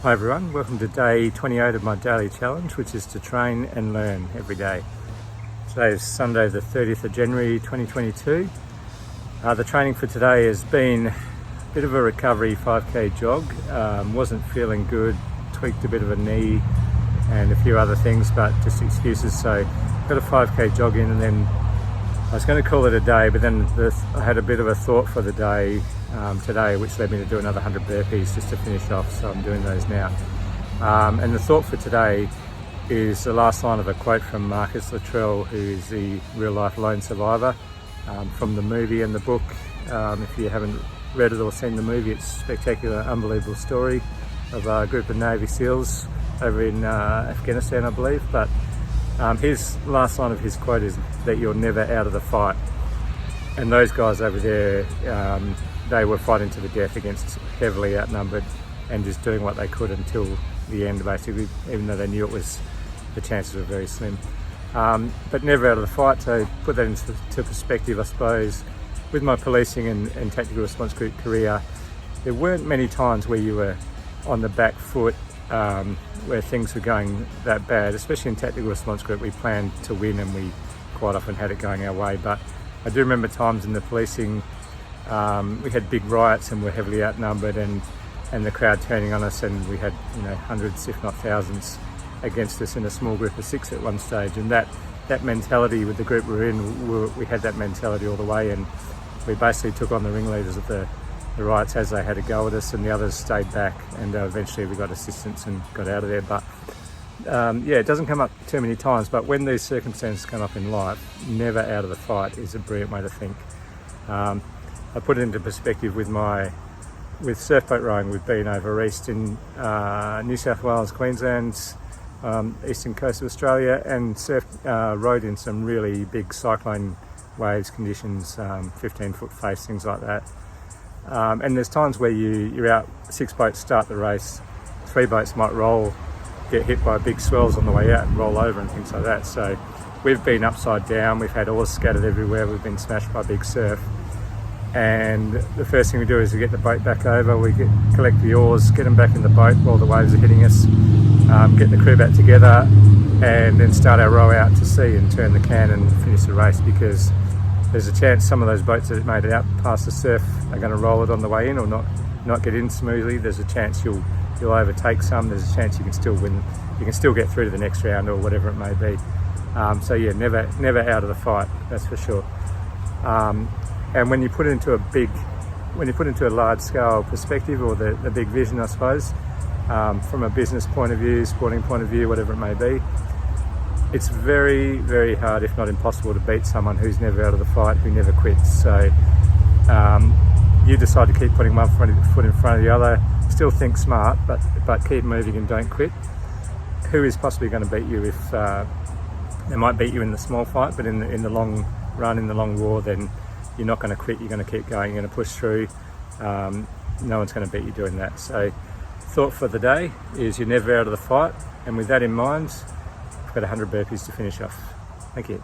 Hi everyone, welcome to day 28 of my daily challenge, which is to train and learn every day. Today is Sunday the 30th of January 2022. The training for today has been a bit of a recovery 5k jog. Wasn't feeling good, tweaked a bit of a knee and a few other things, but just excuses. So got a 5k jog in, and then I was going to call it a day, but then I had a bit of a thought for the day today, which led me to do another 100 burpees just to finish off, so I'm doing those now. And the thought for today is the last line of a quote from Marcus Luttrell, who is the real-life lone survivor, from the movie and the book. If you haven't read it or seen the movie, it's a spectacular, unbelievable story of a group of Navy SEALs over in Afghanistan, I believe. But his last line of his quote is that you're never out of the fight. And those guys over there, they were fighting to the death against heavily outnumbered and just doing what they could until the end, basically, even though they knew the chances were very slim. But never out of the fight. So put that into perspective, I suppose. With my policing and tactical response group career, there weren't many times where you were on the back foot, where things were going that bad. Especially in tactical response group, we planned to win and we quite often had it going our way. But I do remember times in the policing, we had big riots and were heavily outnumbered, and the crowd turning on us, and we had hundreds, if not thousands, against us in a small group of 6 at one stage. And that mentality with the group we were in, we had that mentality all the way, and we basically took on the ringleaders of the riots as they had a go at us, and the others stayed back, and eventually we got assistance and got out of there. But it doesn't come up too many times, but when these circumstances come up in life, never out of the fight is a brilliant way to think. I put it into perspective with surfboat rowing. We've been over east in New South Wales, Queensland, eastern coast of Australia, and rowed in some really big cyclone waves conditions, 15-foot face, things like that. And there's times where you're out, 6 boats start the race, 3 boats might get hit by big swells on the way out and roll over and things like that. So we've been upside down, we've had oars scattered everywhere, we've been smashed by big surf. And the first thing we do is we get the boat back over, we collect the oars, get them back in the boat while the waves are hitting us, get the crew back together, and then start our row out to sea and turn the can and finish the race, because there's a chance some of those boats that made it out past the surf are going to roll it on the way in or not get in smoothly. There's a chance you'll overtake some, there's a chance you can still win, you can still get through to the next round or whatever it may be. So yeah, never out of the fight, that's for sure. And when you put it into a large scale perspective, or the big vision, I suppose, from a business point of view, sporting point of view, whatever it may be, it's very, very hard, if not impossible, to beat someone who's never out of the fight, who never quits. So you decide to keep putting one foot in front of the other, still think smart, but keep moving and don't quit. Who is possibly going to beat you? If they might beat you in the small fight, but in the long run, in the long war, then you're not going to quit, you're going to keep going, you're going to push through. No one's going to beat you doing that. So thought for the day is you're never out of the fight, and with that in mind, I've got 100 burpees to finish off. Thank you.